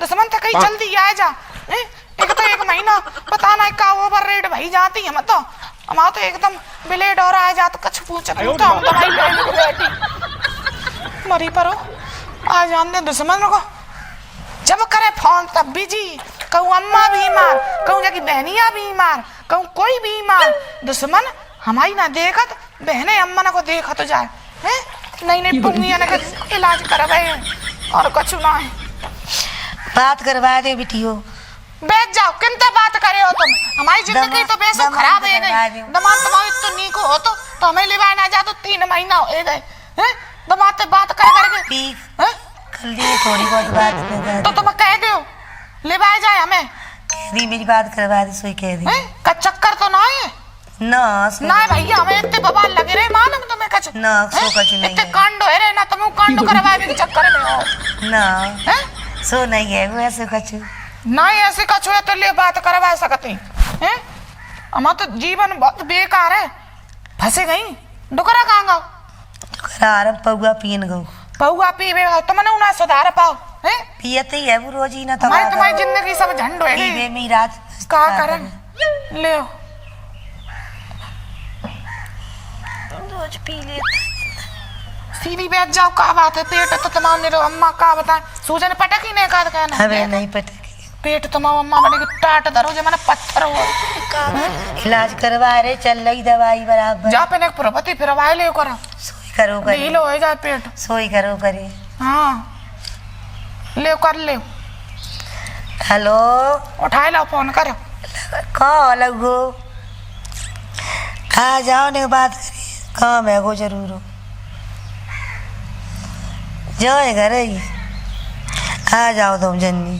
दुश्मन तो कहीं जल्दी आ जा। एक तो 1 महीना पता नहीं का ओवर रेट भाई जाती है तो हमारा तो एकदम ब्लेड और आ जा तो कुछ पूछे हम तो भाई बेटी मरी परो आ जाने दुश्मन को जब करे फोन तब बिजी कहूँ अम्मा बीमार कहूँ जाकि बहनिया बीमार कहूँ कोई बीमार दुश्मन हमारी ना देखत बहने अम्मा ना को देखा तो जाए हैं नहीं पुंगिया ने इलाज करवाए और कुछ ना है। बात करवा दे बिटियो बैठ जाओ किनते बात करे हो तुम हमारी जिंदगी तो बेसो खराब है गई दमाद तुम्हारी तो नीको हो तो हमें लिवाए ना जा तो 3 महीना हो गए हैं दमाद से बात कर करके हैं कर लिए थोड़ी बहुत बात तो तुम कह दो लिवाए जाए हमें कह दी मेरी बात करवा दी सोई कह दी का चक्कर तो ना है ना भैया हमें इतने बवाल लगे रहे मालूम तुम्हें कछ ना सो कछ नहीं इतने कांड हो रहे ना तुम कांड करवाए के चक्कर में हो ना हैं सो नहीं है वो ऐसे कछ नहीं ऐसे कछ हुए तो ले बात करवा सकती हैं हमारा तो जीवन बहुत बेकार है फंसे गई डुकरा कहाँ गो डुकरा पौआ पियन गो पौआ पीवे तुमने उन्हें सुधार पाओ हैं पियते ही है वो रोज ही ना तुम्हारी जिंदगी सब झंड हो गई मेरी रात का करन ले रोज पी ले सीधी बैठ जाओ का बात है पेट तो तुम्हारे अम्मा का बता सूजन पटक ही नहीं का कहना हमें नहीं पटक पेट तुम्हारा अम्मा बने टाट धरो जो मैंने पत्थर हो इलाज करवा रहे चल रही दवाई बराबर जा पे प्रभति फिरवाए ले करो सोई करो करे ढीलो हो जाए पेट सोई करो करे हाँ ले कर ले हेलो उठाए लो फोन करो कहाँ लगो आ जाओ ने बात करिए काम है वो जरूर हो जाए घर ही आ जाओ तुम जन्नी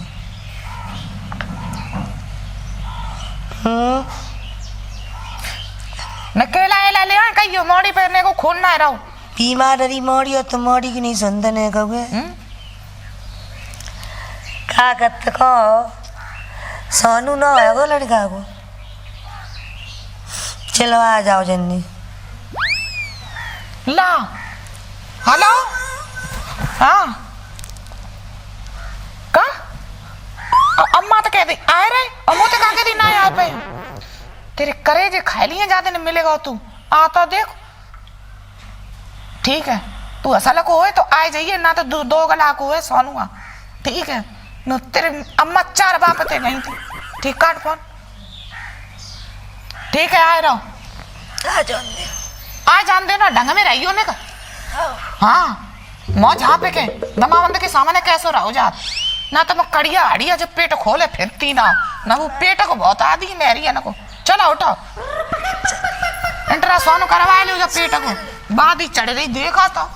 नकेला एला ले कहियो मोड़ी पहनने को खून ना रहो बीमार रही मोड़ी हो तो मोड़ी की नहीं सुनते ने कहोगे का करते कहो सोनू ना है वो लड़का को चलो आ जाओ जन्नी ला हेलो हाँ का अम्मा तो कह दी आए रहे अम्मू तो कह दी ना यहाँ पे तेरे करेजे खाए लिए ज्यादा नहीं मिलेगा तू आता देख ठीक है तू असल को है तो आए जाइए ना तो 2 गला को है सोनुआ ठीक है न तेरे अम्मा 4 बाप थे नहीं थी ठीक काट फोन ठीक है आए रहो आ जान देना ढंग में रहियो ने का हाँ मौज हाँ पे के दमावंद के सामने कैसे रहो जा ना तो मैं कड़िया हड़िया जब पेट खोले फिरती ना वो पेट को बहुत आदि मेरी है ना को चलो उठो इंट्रासाउंड करवा लो जब पेट को बाद ही चढ़ रही देखा तो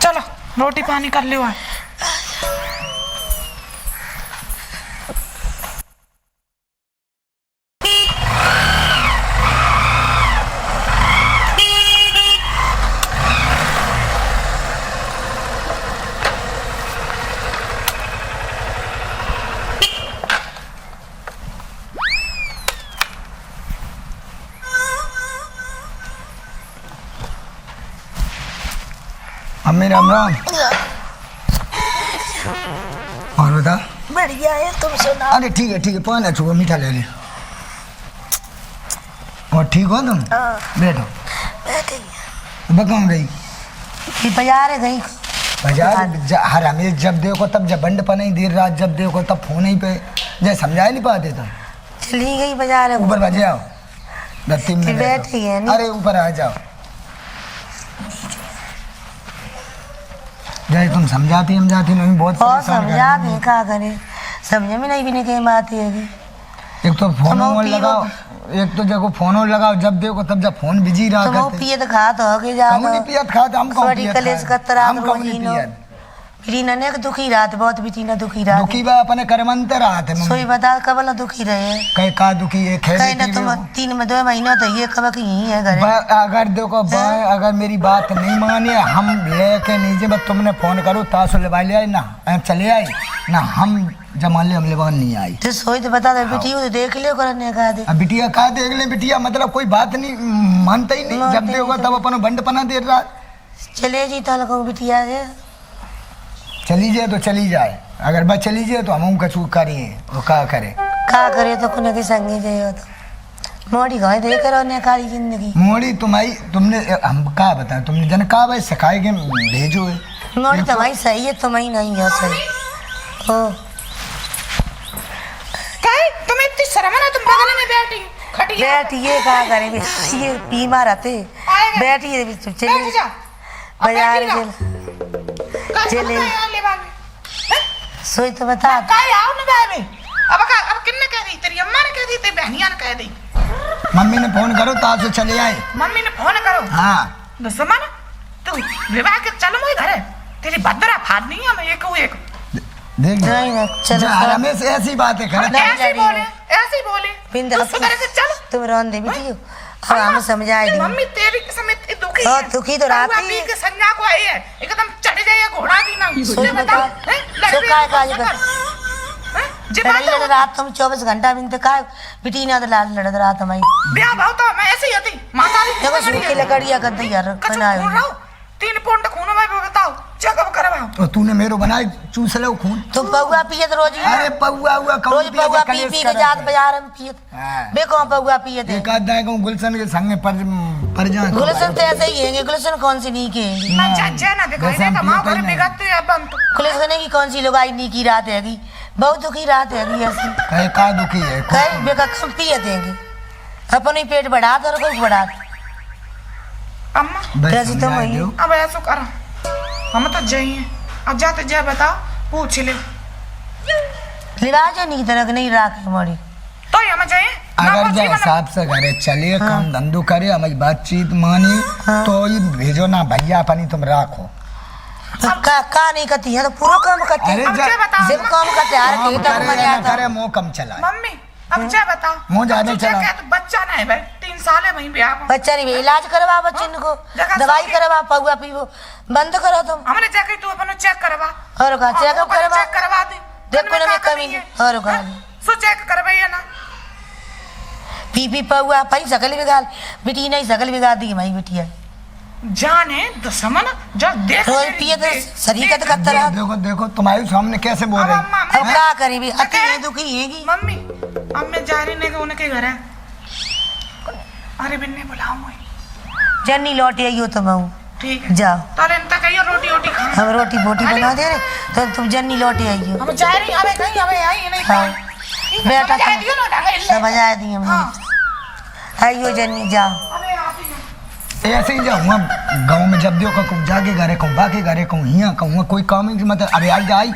चलो रोटी पानी कर लो अम्मी राम राम और बता बढ़िया है तुम सुना अरे ठीक है पानी छुआ मीठा ले ले और ठीक हो तुम बैठो बकम गई बाजार गई बाजार हर हमें जब देखो तब जब बंड पर नहीं देर रात जब देखो तब फोन ही पे जैसे समझा नहीं पाते तुम चली गई बाजार ऊपर बजे आओ 2-3 मिनट बैठी है अरे ऊपर आ जाओ जैसे तुम समझाती नहीं बहुत समझाते क्या करे समझ में नहीं भी नहीं कहीं बात है एक तो फोन लगाओ एक तो जब फोन लगाओ जब देखो तब जब फोन बिजी रहा करते पियत खात हो के जा नहीं पियत खात हम कौन पियत कलेश कतरा हम कौन नहीं पियत फिर नने के दुखी रात बहुत बिती ना दुखी रात दुखी बा अपने कर्मंत रात है सोई बता कबला दुखी रहे कहीं का दुखी है कहीं ना तुम 3 में 2 महीना तो ये कब की यही है घर अगर देखो अगर मेरी बात नहीं माने हम लेके नहीं जे तुमने फोन करो तासो ले लिया ना चले आई ना हम जमाले हमले बान नहीं आई तो सोई तो बता दे बिटिया तो देख ले करने का दे बिटिया का देख ले बिटिया मतलब कोई बात नहीं मानता ही नहीं जब देखो तब अपन बंड पना दे रहा चले जी तल को बिटिया है चली जाए तो चली जाए, अगर बस चली जाए तो हम कछु करिए वो का करे। का करे तो कुने के संगे जाइयो तो मोड़ी गए दे करो ने कारी जिंदगी मोड़ी तुम्हारी तुमने हम का बताएं, तुमने जन का भाई सिखाए के भेजो है। मोड़ी तुम्हारी सही है, तुम्हारी नहीं है सही। ओ काय तुम्हें इतनी शर्म है ना, तुम बगल में बैठी खटिया बैठिए का करे बे, ये बीमार रहते आएगा। बैठिए भी बैठ चलिए जा अब बाजार बैठी चल चले चले। ले बाबू सोई तो बता काय आओ ना बाबू। अब किन्ने कह दी, तेरी अम्मा ने कह दी, तेरी बहनिया ने कह दी, मम्मी ने फोन करो ताज से चले आए। मम्मी ने फोन करो। हाँ दुश्मन तू विवाह के चल मोई घरे, तेरी भद्रा फाड़ नहीं है मैं एक देख नहीं ना चलो जा, रमेश ऐसी बात है करे। नहीं, ऐसे नहीं, बोले ऐसे बोले बिंदा तू सुधर के चल। तुम रोन दे बेटी अब हम समझाए दी मम्मी तेरी समेत दुखी हाँ, है। दुखी तो रात कौआ ही पी है। के संज्ञा को आई है, एकदम चढ़ जाए घोड़ा की ना। सोई ये बता हैं? लड़ सो भी काय नहीं काज कर। कर हैं? जे बात लड़ी लड़ रात तुम 24 घंटा बिन ते काय बेटी ना तो लाल लड़ रात हमारी ब्याह भाव तो मैं ऐसे ही होती माता दी देखो सूखी लकड़िया कर दी यार कछु बनाए खून रहो 3 पौंड खून में बताओ चेकअप करवाओ। तो तूने मेरो बनाए चूस लो खून। तुम पौआ पियत रोज ही अरे पौआ हुआ रोज पौआ पी पी के जात बाजार में पियत हाँ। बे कौन पौआ पियत है एक आध दाए को गुलशन के संग में पर जाए गुलशन तो ऐसे ही है, गुलशन कौन सी नी के है ना जज्जे ना दिखाई जैसे दे हम कमाओ पियत घर ही नहीं। बिगड़ते हैं बंद। गुलशन की कौन सी लुगाई नी की रात हैगी, बहुत दुखी रात हैगी ऐसी कहे का दुखी है कई बेका कम पियत हैगी अपने पेट बढ़ा और कोई बढ़ा अम्मा बस कैसी तुम समझा वही? दो। अब ऐसा करो हम तो जाइए अब जाते जा बताओ पूछ ले लिवाज नहीं तरह नहीं राखे मोड़ी तो हम जाइए ना अगर कुछ जो ही बना- हिसाब से करे चलिए काम धंधो करे हमारी बातचीत मानी तो ये भेजो ना भैया अपनी तुम राखो। का नहीं करती है तो पूरा काम करती अरे है अब जा- जा बताओ जब काम करते यार काम के तक करे मजा या ना आता करे मुंह कम चला। मम्मी अब जा बताओ मुँह ज्यादा तुझे चला। क्या तो बच्चा ना है भाई 3 साल है वहीं ब्याह में। बच्चा नहीं इलाज करवा बच्चे को जगह दवाई सब- करवा पौआ पीवो बंद करो तुम हमने जाके तू अपन चेक करवा और का चेकअप करवा चेक करवा दे देखो ना मैं कमी नहीं और का सो चेक करवाइए ना पी पौआ पाई सकल बिगाल बेटी नहीं सकल बिगा दी माई बेटिया जाने दुश्मन जो देख रोज पिए तो शरीकत करता रहा देखो देखो तुम्हारे सामने कैसे बोल अब रही। अम्मा अब मैं क्या करी भी अति है दुखी हैगी मम्मी अब मैं जा रही नहीं उनके घर है। अरे बिन्ने बुलाओ मुझे जन्नी लौट आई हो तुम आऊं ठीक है जाओ तो इनका कहियो रोटी रोटी खा हम रोटी बोटी बना दे रहे तो तुम जन्नी लौट आई हो हम जा रही अबे कहीं अबे आई नहीं हाँ। बेटा समझ आ दियो ना ढंग से। समझ आ दी हमने हाँ। आइयो जन्नी जाओ अबे आती है ऐसे ही जाऊँ गाँव में जब देखो कहूँ जाके घरे कहूँ बाकी घरे कहूँ हियाँ कहूँ कोई काम ही मतलब अबे आई जाई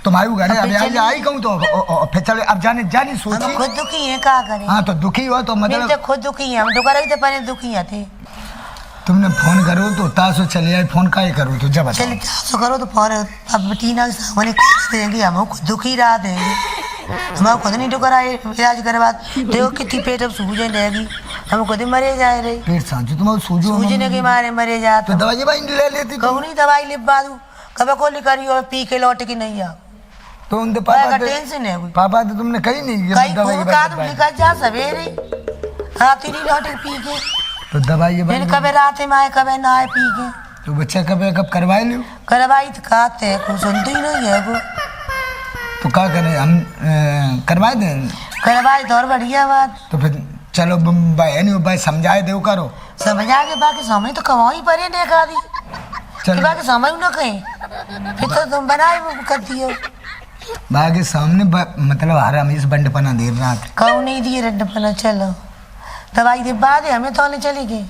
तुम्हारे घरे अब अबे आई चली- जाई कहूँ तो फिर चले अब जाने जानी हम सोची। खुद दुखी हैं क्या करें हाँ तो दुखी हो तो मैं मतलब तो खुद दुखी हैं हम दुखा रही तो पहले दुखी हैं थे तुमने फोन करो तो तासो चले आए फोन का ही करो तो जब चल तो करो तो फोन अब टीना के सामने कैसे देंगे हम खुद दुखी रहा देंगे हम खुद नहीं डुकर आए इलाज करवा देखो कितनी पेट अब सूजन रहेगी हम खुद ही मरे जाए रही पेट सांचो तुम सूजो सूजने के मारे मरे तो जाते दवाई भाई ले लेती कहूँ नहीं दवाई लिपा दूँ कब को लिखी और पी के लौट के नहीं आओ तो उनके का पापा टेंशन है कोई पापा तो तुमने कही नहीं ये कहीं दवाई खूब के का बाद तुम निकल जा सवेरे हाँ तीन लौट के पी के तो दवाई ये फिर बाद कभी रात में आए कभी ना आए पी के तो बच्चा कब करवाए लियो करवाई तो खाते हैं कुछ सुनते ही नहीं है वो तो क्या करें हम करवाए दें करवाई तो और बढ़िया बात तो फिर चलो भाई नहीं भाई समझाए दो करो समझ आ के बाकी समय तो कमाई पड़े देखा दी कि चलो बाकी समय न कहीं फिर तो तुम बनाए वो करती हो बाकी सामने मतलब हर हमेश बंड पना देर रात कहूँ नहीं दिए रड्ड पना चलो दवाई दे बाद हमें तो चले गए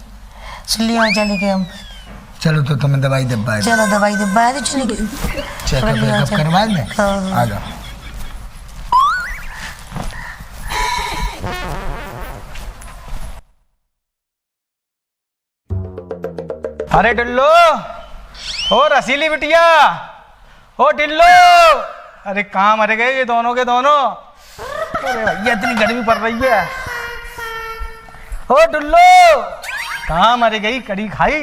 सुलिया चले गए हम चलो तो तुम्हें दवाई दबा चलो दवाई दे बाद चले गए चेकअप करवा दें हाँ। आ जाओ। अरे टिल्लो ओ रसीली बिटिया ओ टिल्लो अरे कहाँ मर गए ये दोनों के दोनों। अरे भैया इतनी गर्मी पड़ रही है। ओ टिल्लो कहाँ मर गई कड़ी खाई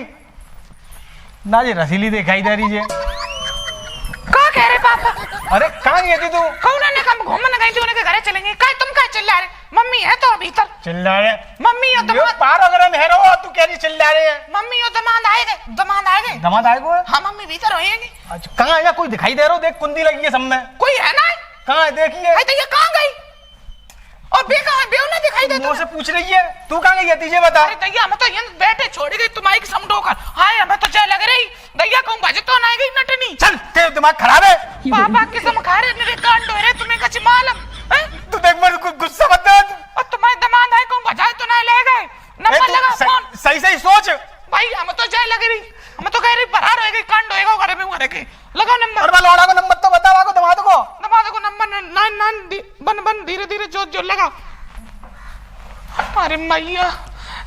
ना ये रसीली दिखाई दे रही है। का कह रहे पापा अरे कहाँ गई थी तू। कौन ने कम घूमने गई थी उनके घरे चलेंगे काय तुम काय चिल्ला रहे मम्मी है तो भीतर चिल्ला रहे मम्मी और ये दमाद पार अगर मेहरो तू कह रही चिल्ला रहे है मम्मी और दमाद आएंगे दमाद आएगो हाँ मम्मी भीतर होएंगी अच्छा कहाँ है कोई दिखाई दे रहा हो देख कुंदी लगी है सब में कोई है ना कहाँ है देखिए अरे तो ये कहाँ गई और बे कहाँ बेव ना दिखाई देता मुझसे पूछ रही है तू कहाँ गई है तुझे बता अरे दैया हम तो ये बैठे छोड़ गई तुम्हारी समझो कर हाय हमें तो चाय लग रही दैया कहूँ भज तो ना गई नटनी चल तेरा दिमाग खराब है पापा किस्म खा रहे मेरे कांड हो रहे तुम्हें कच्ची मालूम तू देख मेरे को गुस्सा मत कर और तुम्हारे दमाद आए कहूँ भजाए तो ना ले गए नंबर लगा फोन सही सही सोच भाई हम तो चाय लग रही हम तो कह रही फरार होएगी कांड होएगा घर में घर के लगा नंबर और मैं लौड़ा को नंबर तो बता को दमाद को नंबर 99 बन बन धीरे धीरे जोत जो लगा अरे मैया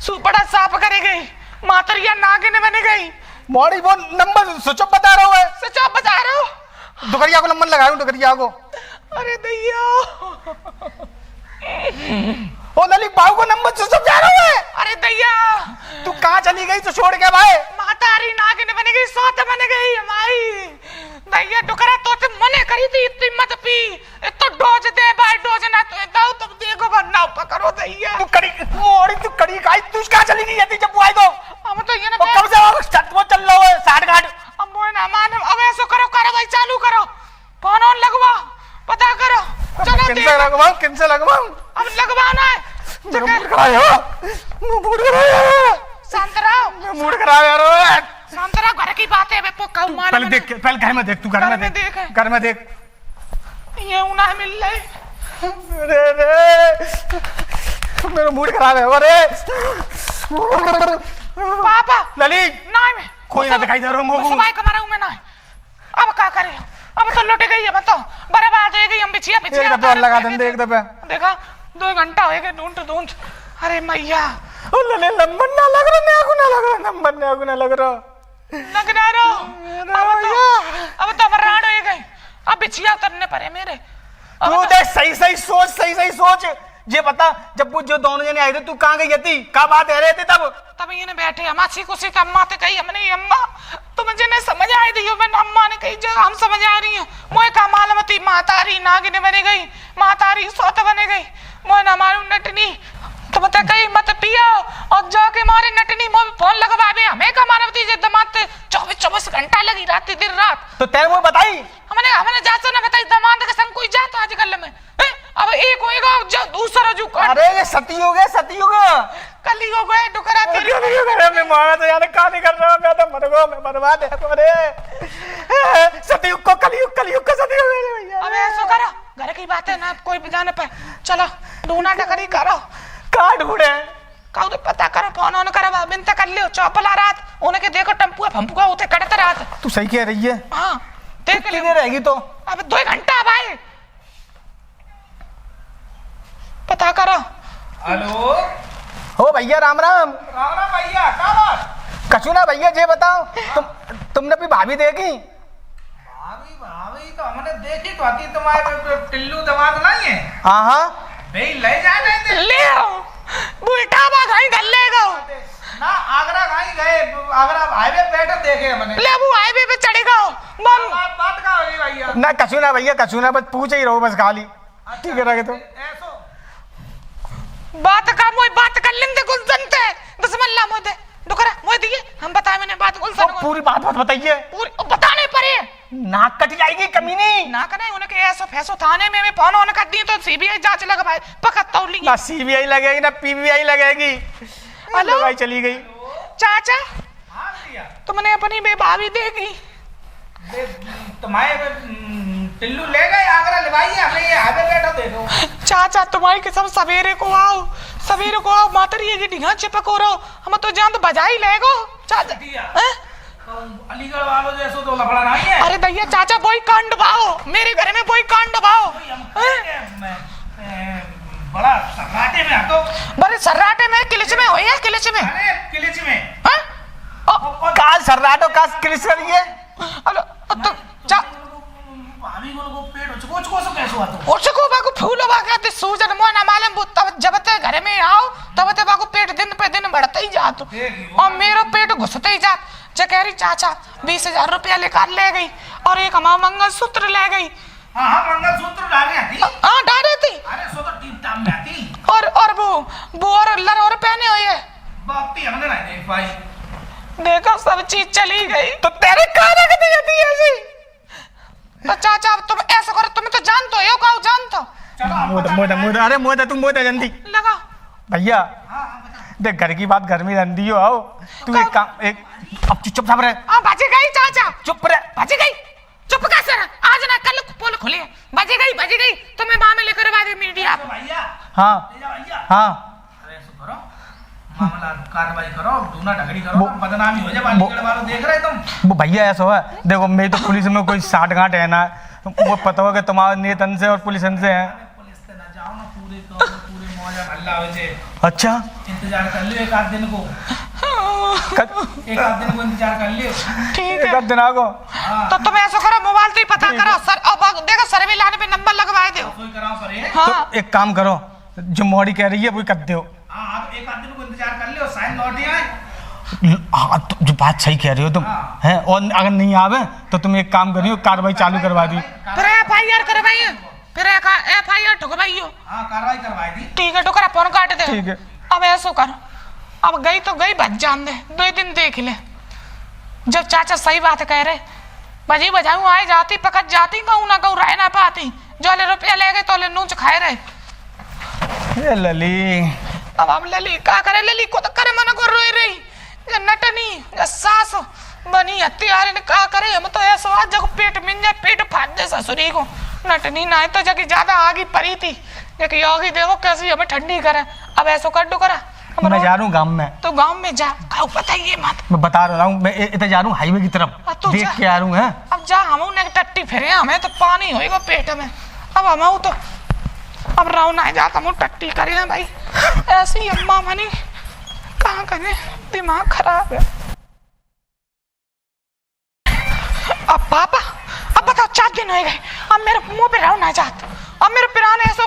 सुपड़ा साफ करे गई मातरिया नागिन बन गई मॉडी वो नंबर स्विच ऑफ बता रहा है सच आप बता रहे हो दुकरिया को नंबर लगाऊं दुकरिया को अरे दैया ओ ललित बाबू को नंबर स्विच ऑफ जा रहा है अरे दैया तू कहाँ चली गई तो छोड़ के भाई मातारी नागिन बन गई सौत बन गई हमारी दैया टुकड़ा तो ते मने करी थी इतनी मत पी तो डोज दे भाई डोज ना तो दाऊ तब देखो वरना पकड़ो दैया तू कड़ी मोड़ी तू कड़ी काई तू कहाँ चली गई थी जब वो आई तो हम तो ये ना कब से वो चल रहा है 60 अब वो ना मान अब ऐसा करो कार्रवाई चालू करो फोन ऑन लगवाओ पता करो चलो किनसे लगवाऊं अब लगवाना है मूड खराब शांत रहो मूड खराब यार शांत रहो घर की बात है बे पोका मार पहले देख पहले घर में देख तू घर में देख घर में देख ये उना मिल रहे अरे रे मेरा मूड खराब है अरे पापा ललित नहीं मैं कोई ना दिखाई दे रहा मुझे सुनाई कमरा हूं मैं ना अब क्या करे अब तो लुट गई है बताओ बर्बाद हो गई हम बिछिया एक दफा लगा दे एक दफा देखा 2 घंटा हो गए ढूंढ अरे मैया ओ लले नंबर ना लग रहा नंबर ना लग रहा लगना रहो अब तो मराड़ हो गए अब बिछिया उतरने पड़े मेरे तू देख सही सोच ये बता जब वो जो दोनों जने आए थे तू कहाँ गई थी क्या बात है रहे थे तब ये ने बैठे हमारी कुछ अम्मा ते कही हमने अम्मा तो मुझे ने समझ आई थी अम्मा ने कही जो हम समझ आ रही है मोए का मालूम थी मातारी नागिन बने गई मातारी सौत बने गई मोए ना मालूम नटनी तो बता कही मत पियो और जाके मारे नटनी मोए फोन लगवावे हमें का मालूम थी जे दमाद 24 घंटा लगी रात दिन रात तो तेरे वो बताई हमने जांच ना बताई दमाद के संग कोई जात आजकल में अब एक होएगा जो दूसरा जो अरे ये सतयुग कली हो गए डुकरा तेरी मैं मारा तो यार क्या नहीं कर रहा मैं तो मर गया मैं बर्बाद है अरे सतयुग को कलयुग का सतयुग भैया अब ऐसा करो घर की बात है ना कोई भी जाने पे चलो ढूंढा टकरी करो कहाँ ढूंढे काउ तो पता करो फोन ऑन करो बिन तक कर लियो चौपला रात उनके देखो टम्पुआ फंपुआ उठे कड़ते रात तू सही कह रही है हाँ देख कितनी देर रहेगी तो अब 2 घंटा भाई पता करो हेलो हो भैया राम राम भैया क्या बात कछु ना भैया ये बताओ तुमने भी भाभी देखी भाभी तो हमने देखी तो आती तुम्हारे टिल्लू दमाद नहीं है हाँ भाई ले जा रहे थे ले बुलटा बा घाई कर लेगा ना आगरा कहीं गए आगरा हाईवे बैठे देखे हमने ले वो हाईवे पे चढ़ेगा बम बात का होगी भैया ना कछु ना भैया कछु ना बस पूछ ही रहो बस खाली ठीक है रखे तो ऐसो बात का मोई बात कर लेंगे गुलशन थे दुश्मन ला मोदे डुकरा मोई दिए हम बताए मैंने बात गुलशन को पूरी बात बताइए पूरी बताने पड़े नाक कट जाएगी कमीनी ना करे उनके ऐसो फैसो थाने में फोन ऑन कर दिए तो सीबीआई जांच लगा भाई पकड़ तौल ली ना सीबीआई लगेगी ना पीबीआई लगेगी हेलो भाई चली गई चाचा हाँ भैया तुमने अपनी बेभाभी देखी तुम्हारे टिल्लू ले गए आगरा लिवाइए हमें ये हाईवे बैठा देखो चाचा तुम्हारी कसम सवेरे को आओ मातरी की ढिंगा चिपक हो रहो हम तो जान तो बजाई लेगो चाचा तो अलीगढ़ वालों जैसो तो लफड़ा नहीं है अरे दैया चाचा वही कांड बाओ मेरे घर में वही कांड बाओ बड़ा सर्राटे में तो बड़े सर्राटे में किलिच में होई है किलिच में अरे किलिच में काल सर्राटो का क्लिस करिए हेलो तो चा भाभी को पेट उचको सो कैसे हुआ तो उसको बाको फूलो बाके ते सूजन मोय ना मालूम तब जब ते घर में आओ तब ते बाको पेट दिन पे दिन बढ़ता ही जात और मेरो पेट घुसते ही जात जकेरी चाचा 20,000 रुपया लेकर ले गई और एक हमारा मंगलसूत्र ले गई हाँ मंगलसूत्र डाले आती हाँ डाले थी अरे सो तो टीप टाप में आती और बोर लरोर पहने हुए है। बापी हमने नहीं देख पाई। देखो सब चीज चली गई। तो तेरे कहाँ रख दी थी ऐसी? तो चाचा अब तुम ऐसा करो, तुम्हें तो जानते हो काऊ जानते हो। मोदा अरे मोदा तू मोदा जल्दी लगाओ भैया। देख घर की बात घर में रंदी हो। आओ तू एक काम एक अब चुप रहे। बच गई चाचा, चुप रहे। बच गई। चुप कैसे रहा? आज ना कल पोल खुले। बच गई तुम्हें माँ में लेकर आ मीडिया। हाँ हाँ मामला कार्रवाई करो, दूना ढगड़ी करो, बदनामी हो जाए बालिगढ़ वालों, देख रहे तुम। वो भैया ऐसा है, देखो मैं तो पुलिस में कोई साठ गांठ है ना, वो पता होगा तुम्हारे नेतन से और पुलिस से है। पुलिस से ना जाओ ना, पूरे मौजा हल्ला हो जाए। अच्छा इंतजार कर लियो एक आध दिन को, एक आध दिन को इंतजार कर लियो। ठीक एक है दिन आगो। तो तुम ऐसा करो, मोबाइल से ही पता करो सर। अब देखो सर्वे लाने पे नंबर लगवाए दो। कोई कराओ सर ये। हाँ तो एक काम करो, जो मोड़ी कह रही है वही कर दो। हाँ तो एक आध दिन को इंतजार कर लियो, साइन लौट ही आए। हाँ तो जो बात सही कह रही हो तुम हैं, और अगर नहीं आवे तो तुम एक काम करियो, कार्रवाई चालू करवा दी। फिर FIR करवाइए, फिर FIR ठुकवाइयो। हाँ कार्रवाई करवाई दी। ठीक है टुकड़ा फोन काट दे। ठीक है। अब ऐसा कर, अब गई तो गई, बच जान दे, 2 दिन देख ले। जब चाचा सही बात कह रहे, बजी बजाऊ आए जाती पकड़ जाती, कहूँ ना कहूँ रह ना पाती। जो ले रुपया ले गए तो ले नूच खाए रहे। ये लली अब हम लली का करे, लली को तो करे मन को रोई रही। ये नटनी ये सास बनी हत्यारे ने का करे, हम तो ऐसा आज जब पेट मिल जाए, पेट फाड़ दे ससुरी को। नटनी ना तो जगह ज्यादा आगी परी थी, एक योगी देखो कैसी हमें ठंडी करे। अब ऐसा कर दो करा, मैं जा रहा हूँ गाँव में। तो गाँव में जा, गाँव पता ही मत। मैं बता रहा हूँ, मैं इधर जा रहा हूँ हाईवे की तरफ, तू देख जा। के आ रहा हूँ। है अब जा, हम उन्हें टट्टी फिरे, हमें तो पानी होएगा पेट में। अब हम तो अब राव ना जाता हूँ टट्टी करे भाई। ऐसी अम्मा मनी कहाँ करे, दिमाग खराब है। अब पापा, अब बताओ 4 दिन हो गए, अब मेरे मुंह पे राव ना जात। अब मेरे पिराने ऐसा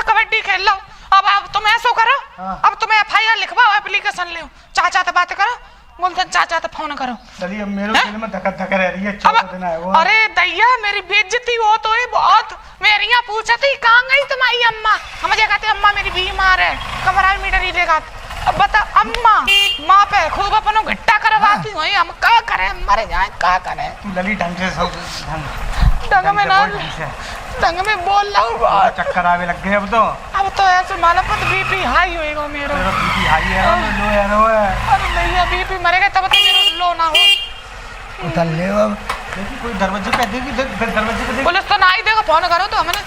कबड्डी खेल लो। अब तुम ऐसा करो, अब तुम्हें FIR लिखवाओ, एप्लीकेशन ले। चाचा तो बात करो, बोलते चाचा तो फोन करो। चलिए मेरे दिल में धक्का धक्का रह रही है। अब अरे दैया मेरी बेइज्जती हो तो है बहुत। मेरी यहाँ पूछा थी कहाँ गई तुम्हारी अम्मा, हम मुझे कहते अम्मा मेरी बीमार है, कमरा मीटर ही देखा। अब बता अम्मा माँ पे खूब अपनों घट्टा करवाती हुई, हम क्या करें, मरे जाए क्या करें। तू लली ढंग से ढंग में ना, ढंग में बोल रहा हूँ। चक्कर आवे लग गए अब तो ऐसे मालूम पत BP हाई होएगा मेरा। बीपी हाई है, लो है। अरे भैया BP मरेगा तब तो मेरा लो ना हो। उतर ले अब। देखी कोई दरवाजे पे देखी, दरवाजे पे देख। पुलिस तो ना ही देगा, फोन करो तो हमने।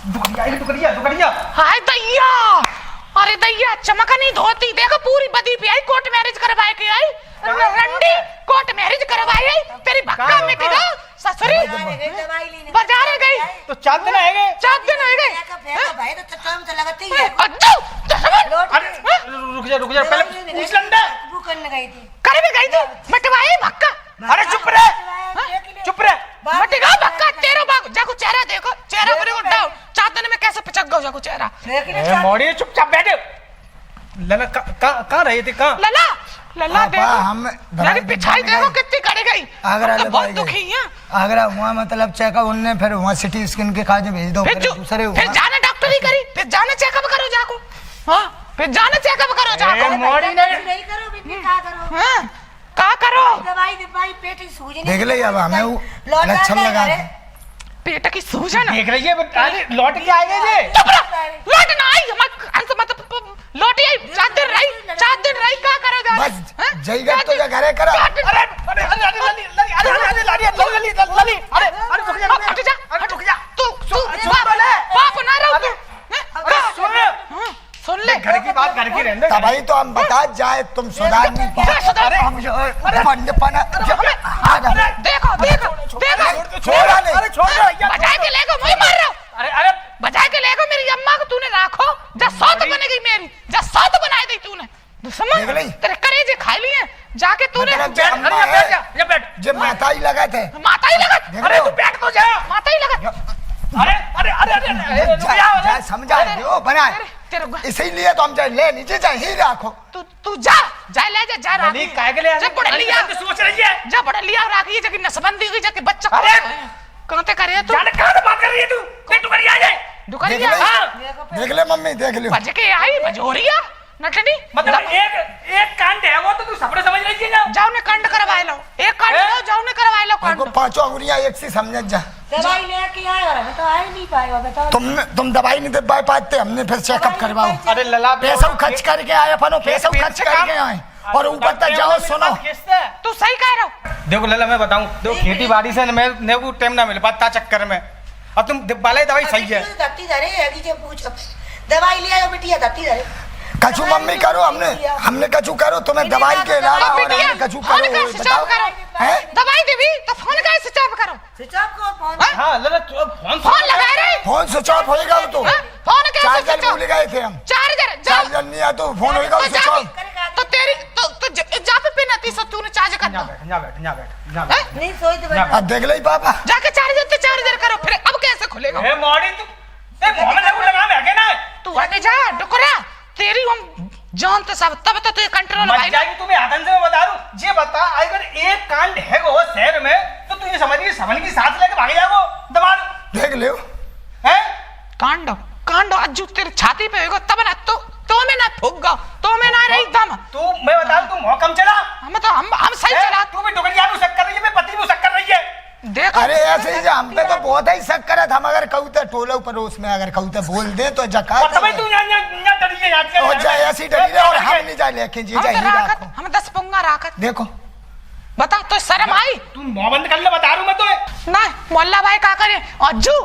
दुकड़िया हाय दैया, अरे दैया चमका नहीं धोती, देखो पूरी बदी पे आई, कोर्ट मैरिज करवाए के आई, रंडी कोर्ट मैरिज करवाई आई, तेरी भक्का मिट गया ससुरी। बाजारे गई तो 4 दिन आएंगे। 4 दिन हो गए। भाई तो टाइम तो लगती है। रुक जा पहले पूछ लंडा। वो करने गई थी। करे भी गई थी, मटवाई भक्का। अरे चुप रहे। मटेगा भक्का, तेरा बाग जाको चेहरा देखो, चेहरा पर उठाओ। 4 दिन में कैसे पिचक गया जाको चेहरा। ए मोड़ी चुपचाप बैठे। लला कहाँ रहे थे, कहाँ? लला देखो, हम लगी पिछाई देखो कितनी कड़ी गई। आगरा ले बहुत भाई दुखी है। आगरा वहाँ मतलब चेकअप उनने, फिर वहाँ सिटी स्कैन के काज भेज दो, फिर दूसरे फिर जाने डॉक्टरी करी, फिर जाने चेकअप करो जाको। हाँ फिर जाने चेकअप करो जाको। मोड़ी ने नहीं करो बीपी का करो। हाँ का करो, दवाई पेट की सूजन देख ले अब हमें वो लक्षण लगा के। पेट की सूजन देख रही है, अरे लौट के आएंगे जे। लौट ना आई, मतलब लौट आई। 4 दिन रही का करो जा। बस जईगा तो जा घरे करो। बाप ना रहो तू। सुन ले, घर की बात घर की रहने। तभी तो हम बता जाए, तुम सुधार नहीं पाओ। हम देखो छोड़ा नहीं। बजाए के लेको मुझे मार रहा हूँ। अरे बजाए के लेको मेरी अम्मा को तूने राखो, जब सौत बनेगी मेरी, जब सौत बनाई दी तूने। समझ तेरे करेजे खा लिए जाके तूने। जब माता ही लगा थे, माता ही लगा। अरे तू बैठ तो जा। माता ही लगा। अरे समझा दो बनाए, तेरे इसीलिए तो हम चाहे ले नीचे चाहे ही रखो। तू जा ले जा नहीं काहे के लिए जब पढ़ लिया सोच रही है, जब पढ़ लिया राखी जब नसबंदी हुई जब बच्चा अरे कहते करे तू जाने कहां से बात कर रही है तू? तू कर आ जाए। दुकान देख भजोरिया ले देख ले मम्मी देख ले भज के आई भजोरिया नटनी मतलब एक कांड है वो तो तू सपने समझ रही है ना। जाओ ने कंड करवाए लो एक कंड लो जाओ ने करवाए लो हमको कंड पांचों अंगुलियां एक सी समझ जा दवाई लेके आए और हमें तो आ ही नहीं पाएगा बताओ। तुम दवाई नहीं दे पाते हमने फिर चेकअप करवाओ। अरे लला पैसा खर्च करके आए अपन पैसा खर्च करके आए और ऊपर तक जाओ सुनो तू सही कह रहे हो। देखो लला मैं बताऊं देखो खेती बाड़ी से मेरे को टाइम ना मिल पाता चक्कर में और तुम वाले दवाई सही है। धरती धरे है कि जो पूछो दवाई ले आयो बिटिया धरती धरे कछु मम्मी करो हमने कछु करो तुम्हें दवाई के अलावा और हमने कछु फोन करो का स्विच ऑफ करो हैं? दवाई देवी तो फोन का स्विच ऑफ करो स्विच ऑफ को फोन हाँ लला फोन लगा रहे फोन स्विच ऑफ होएगा वो तो फोन का चार्जर स्विच ऑफ भूल गए थे हम चार्जर चार्जर नहीं आया तो फोन होएगा स्विच ऑफ। तो तेरी तो जा पे पिन आती सो तूने चार्ज कर दो नहीं सोई तो अब देख ले पापा जाके चार्जर करो फिर अब कैसे खुलेगा ए मॉडी तू ए मोहम्मद को लगा मैं के ना तू आगे जा डुकरा तेरी हम जान तो सब तब तो तू कंट्रोल मत भाई जाएगी तुम्हें आदन से मैं बता रहा ये बता अगर एक कांड है वो शहर में तो तू ये समझिए समन की सांस लेके भाग जाओ दबा देख ले हैं कांडो अज्जू तेरी छाती पे होगा तब ना तो में ना फूक तो में ना रही दम तू मैं बता रहा तू मौकम चला हम सही चला तू भी टुकड़िया भी शक कर रही है मैं पति भी शक कर रही है। देखो अरे ऐसे ही हम पे तो बहुत ही शक करा था मगर कहू तो टोलो पड़ोस में अगर कहू तो बोल दे तो जका और तभी तू यहाँ डरी है याद कर और जाए ऐसी डरी रहे और हम नहीं जाए लेके जी हम जाए तो ही राखत राखो हम 10 पुंगा राखत देखो बता तो शर्म आई तू मोहबंद कर ले बता रहा हूँ मैं तो ना मोल्ला भाई का करे अज्जू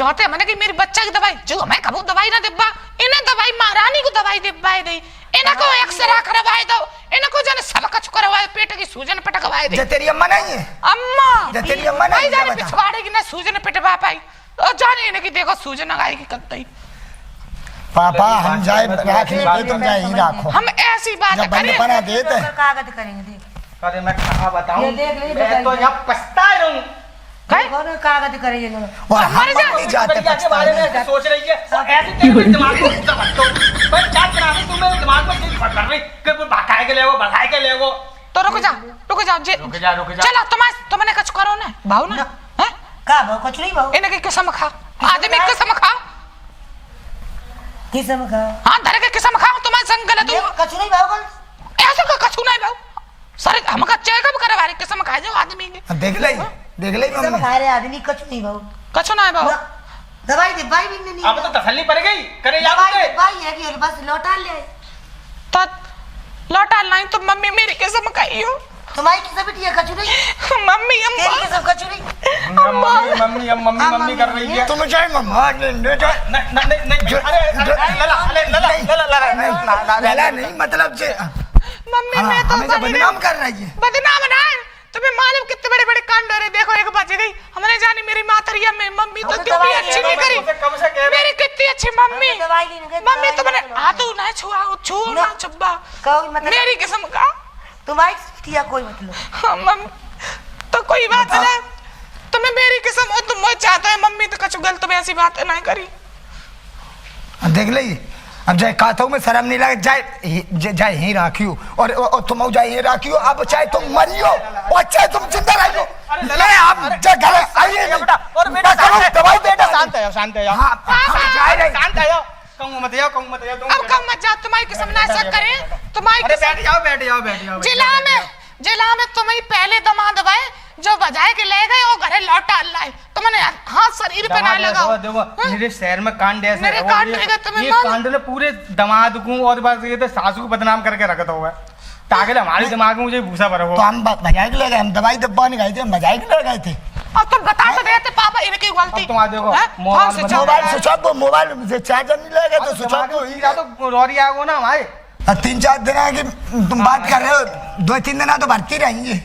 जाते मैंने कि मेरी बच्चा की दवाई जो मैं कबू दवाई ना देबा इन्हें दवाई महारानी को दवाई देबाए दे इन्हें को एक्सरे करवाए दो इन्हें को जाने सब कुछ करवाए पेट की सूजन पटकवाए दे जे तेरी अम्मा नहीं है अम्मा जे तेरी अम्मा भाई नहीं जाने है बता पिछवाड़े की ना सूजन पिटवा पाई और जाने इन्हें की देखो सूजन आएगी कतई पापा हम जाए राख ले तुम जाए ही राखो हम ऐसी बात जब बंद करें पना देते कागज करेंगे देख अरे मैं कहाँ बताऊँ ये देख ले, मैं तो यहाँ पछता रहा हूँ कहे कौन कागज करेंगे ना और हम मर जा। नहीं जाते टुकड़िया के बारे में ऐसे सोच रही है और ऐसे तेरे दिमाग में घुसता भटको पर क्या करा रही तुम्हें दिमाग में चीज फट रही कि वो भगाए के ले वो बढ़ाए के ले वो तो रुक जाओ जे रुक जा चलो तुमने कुछ करो ना भाव ना हैं का भाव कुछ नहीं भाव इन्हें की कसम खा आदमी की कसम खा किसम का हाँ धरे के कसम खाओ तुम्हारे संग गलत हो कुछ नहीं भाव कौन ऐसा का कछु नहीं भाव सर हमका चेकअप करवा रहे कसम खा जाओ आदमी के देख ले किसम मम्मी खा रहे आदमी कुछ नहीं भाव कछु नहीं भाव दवाई दवाई भी नहीं अब तो तसल्ली पड़ गई करे या दवाई दवाई है कि बस लौटा ले तो लौटा लाई तो मम्मी मेरी कसम खाई हो तुम्हारी किसम बिटिया कछु नहीं मम्मी तेरी अम्मा किसम कछु नहीं मम्मी कर रही है तुम चाहे मम्मा नहीं लला नहीं मतलब से मम्मी मैं तो हमें तो बदनाम कर रही है बदनाम ना तुम्हें मालूम कितने बड़े बड़े कांड हो रहे देखो एक बच गई हमने जानी मेरी मातरिया में मम्मी तो क्यों भी अच्छी नहीं करी कब से कह मेरी कितनी अच्छी मम्मी दवाई लेने गए मम्मी तुमने हाथ ना छू ना चुब्बा कोई मतलब मेरी किस्म का तुम्हारी बिटिया कोई मतलब हाँ, मम्मी तो कोई बात नहीं तुम्हें मेरी किस्म हो तुम मुझे चाहते है मम्मी तो कछु गलत में ऐसी बात नहीं करी देख ले अब जाए कहता हूँ मैं शर्म नहीं लगे जाए यहीं राखियो और तुम जाए यहीं राखियो अब चाहे तुम मरियो और चाहे तुम जिंदा रहियो नहीं आप घर आइए और बेटा दवाई बेटा शांत है शांत है हाँ हम जाए रहे शांत है कहूँ मत जाओ अब कम मत जा तुम्हारी किस्म ना ऐसा करे तुम्हारी अरे किस्म बैठ जाओ जिला में तुम्हें पहले दमाद भाई जो बजाए के ले गए वो घरे लौटा लाए तुमने हाथ शरीर पे ना लगाओ देखो मेरे शहर में कांड ऐसे मेरे है, कांड ये- लेगा तुम्हें ये मालूम? कांड ने पूरे दामाद को और बस ये तो सासू को बदनाम करके रखता हुआ है ताकि हमारे दिमाग में मुझे भूसा भरा तो हो हम बजाए के ले गए हम दवाई दब्बा नहीं गए थे हम बजाए के ले गए थे और तुम बता तो देते पापा इनकी गलती अब तुम आ देखो, हैं? मोबाइल हाँ, से बना- मोबाइल स्विच ऑफ मोबाइल से चार्जर नहीं लगे तो स्विच ऑफ तो रोरी आगो ना हमारे 3-4 दिन है कि तुम बात कर रहे हो 2-3 दिन तो भर्ती रहेंगे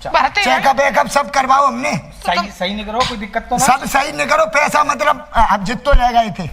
भरते हैं। चेकअप वेकअप सब करवाओ हमने सही नहीं करो कोई दिक्कत तो ना सब सही नहीं करो पैसा मतलब अब जितो ले गए थे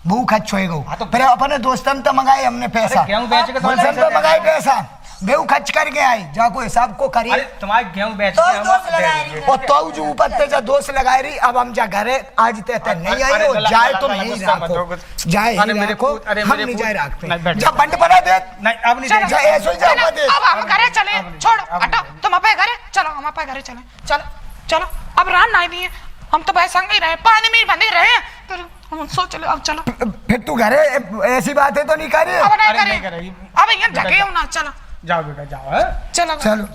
भूख खर्च होएगा हाँ तो- फिर अपने दोस्तन तो मंगाए हमने पैसा अरे गेहूं बेच के तो होलसेल पैसे पे दे मंगाए देंगे। पैसा बेहू खर्च करके आए जाको हिसाब को अरे करिए तुम्हारे गेहूं बेच तो के हम दोस्त दे लगाए देंगे। रही और तो जो ऊपर ते जा दोस्त लगाए रही अब हम जा घरे आज ते नहीं आई अरे हो लला, जाए लला, तो लला, नहीं गुस्सा मत हो, राखो गुस्सा। जाए अरे ही मेरे राखो पूत- अरे हम मेरे नहीं पूत- जाए रखते नहीं, बैठ जब बंद पड़ा दे नहीं अब नहीं चलो, जा ऐसो ही जा चलो, दे अब हम घरे चले छोड़ हटो तुम अपने घरे चलो हम अपने घरे चले चलो चलो अब रान नहीं दिए हम तो भाई संग ही रहे पानी में ही बंधे रहे तो हम सोच लो अब चलो फिर तू घरे ऐसी बातें तो नहीं कर रही? अब नहीं अरे नहीं करे करेगी। अब यहाँ जगे हो ना चलो जाओ बेटा जाओ है चलो चलो